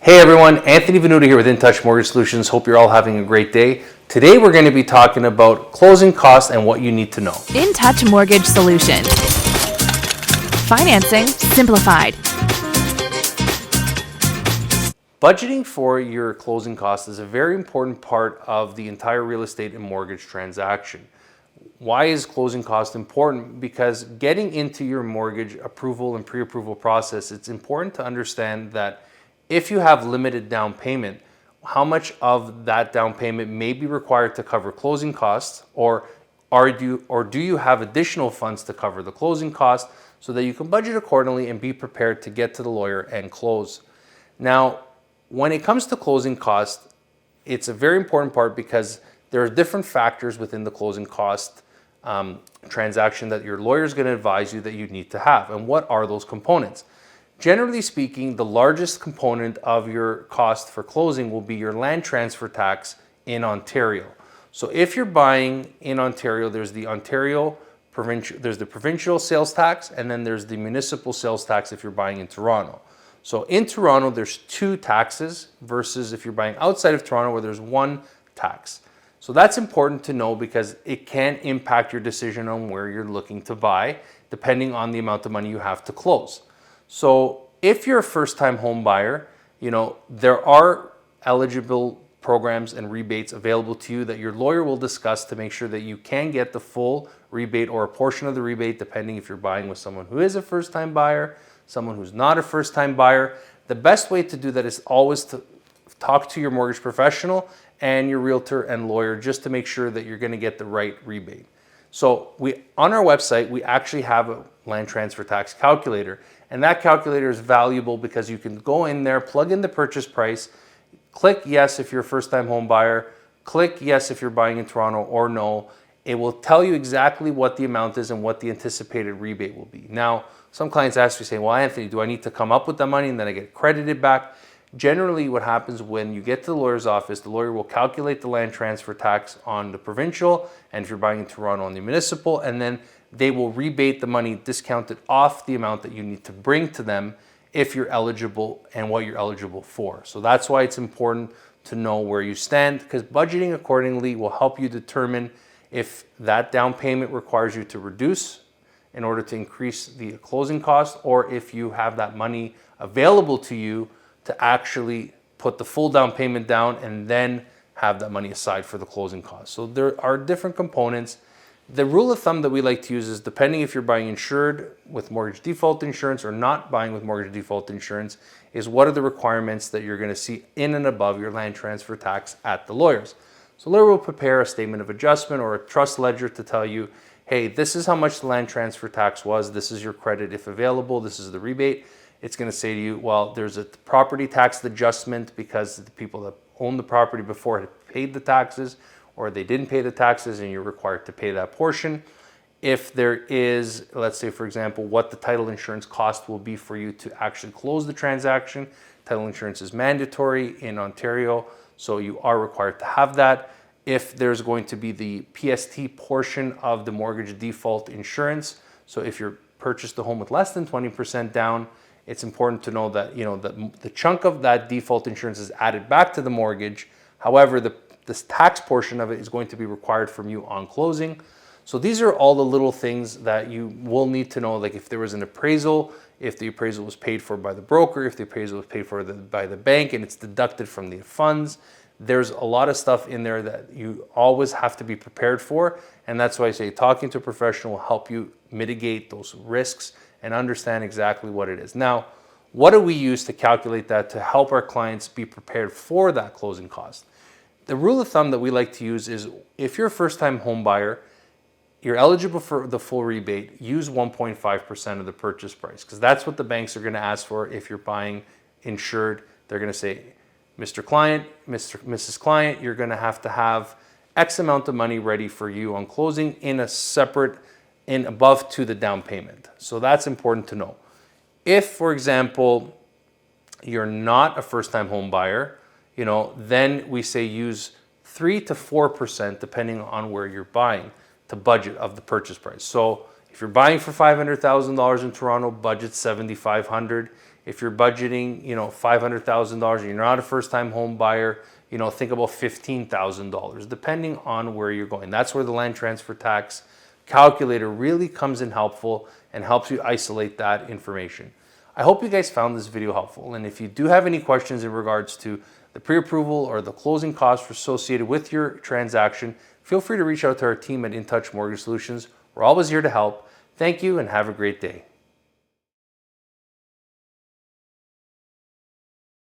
Hey everyone, Anthony Venuta here with Intouch Mortgage Solutions. Hope you're all having a great day. Today we're going to be talking about closing costs and what you need to know. Intouch Mortgage Solutions. Financing simplified. Budgeting for your closing costs is a very important part of the entire real estate and mortgage transaction. Why is closing cost important? Because getting into your mortgage approval and pre-approval process, it's important to understand that if you have limited down payment, how much of that down payment may be required to cover closing costs, or do you have additional funds to cover the closing costs so that you can budget accordingly and be prepared to get to the lawyer and close. Now, when it comes to closing costs, it's a very important part because there are different factors within the closing cost transaction that your lawyer is going to advise you that you need to have. And what are those components? Generally speaking, the largest component of your cost for closing will be your land transfer tax in Ontario. So if you're buying in Ontario, there's the provincial sales tax, and then there's the municipal sales tax if you're buying in Toronto. So in Toronto, there's two taxes versus if you're buying outside of Toronto where there's one tax. So that's important to know because it can impact your decision on where you're looking to buy, depending on the amount of money you have to close. So if you're a first-time home buyer, there are eligible programs and rebates available to you that your lawyer will discuss to make sure that you can get the full rebate or a portion of the rebate, depending if you're buying with someone who is a first-time buyer, someone who's not a first-time buyer. The best way to do that is always to talk to your mortgage professional and your realtor and lawyer just to make sure that you're going to get the right rebate. So on our website, we actually have a land transfer tax calculator, and that calculator is valuable because you can go in there, plug in the purchase price, click yes if you're a first-time home buyer, click yes if you're buying in Toronto or no. It will tell you exactly what the amount is and what the anticipated rebate will be. Now, some clients ask me, saying, well, Anthony, do I need to come up with that money and then I get credited back? Generally, what happens when you get to the lawyer's office, the lawyer will calculate the land transfer tax on the provincial, and if you're buying in Toronto, on the municipal, and then they will rebate the money discounted off the amount that you need to bring to them if you're eligible and what you're eligible for. So that's why it's important to know where you stand, because budgeting accordingly will help you determine if that down payment requires you to reduce in order to increase the closing cost, or if you have that money available to you to actually put the full down payment down and then have that money aside for the closing costs. So there are different components. The rule of thumb that we like to use is, depending if you're buying insured with mortgage default insurance or not buying with mortgage default insurance, is what are the requirements that you're going to see in and above your land transfer tax at the lawyers. So the lawyer will prepare a statement of adjustment or a trust ledger to tell you, hey, this is how much the land transfer tax was, this is your credit if available, this is the rebate. It's going to say to you, well, there's a property tax adjustment because the people that owned the property before had paid the taxes, or they didn't pay the taxes and you're required to pay that portion. If there is, let's say, for example, what the title insurance cost will be for you to actually close the transaction. Title insurance is mandatory in Ontario, so you are required to have that. If there's going to be the H.S.T portion of the mortgage default insurance, so if you're purchased the home with less than 20% down, it's important to know that the chunk of that default insurance is added back to the mortgage. However, this tax portion of it is going to be required from you on closing. So these are all the little things that you will need to know, like if there was an appraisal, if the appraisal was paid for by the broker, if the appraisal was paid for by the bank and it's deducted from the funds. There's a lot of stuff in there that you always have to be prepared for. And that's why I say talking to a professional will help you mitigate those risks and understand exactly what it is. Now, what do we use to calculate that to help our clients be prepared for that closing cost? The rule of thumb that we like to use is, if you're a first-time home buyer, you're eligible for the full rebate, use 1.5% of the purchase price, because that's what the banks are going to ask for if you're buying insured. They're going to say, Mr. Client, Mrs. Client, you're going to have X amount of money ready for you on closing in a separate, above to the down payment. So that's important to know. If, for example, you're not a first-time home buyer, then we say use 3 to 4%, depending on where you're buying, to budget of the purchase price. So if you're buying for $500,000 in Toronto, budget $7,500. If you're budgeting, $500,000 and you're not a first-time home buyer, think about $15,000, depending on where you're going. That's where the land transfer tax calculator really comes in helpful and helps you isolate that information. I hope you guys found this video helpful, and if you do have any questions in regards to the pre-approval or the closing costs associated with your transaction, feel free to reach out to our team at Intouch Mortgage Solutions. We're always here to help. Thank you and have a great day.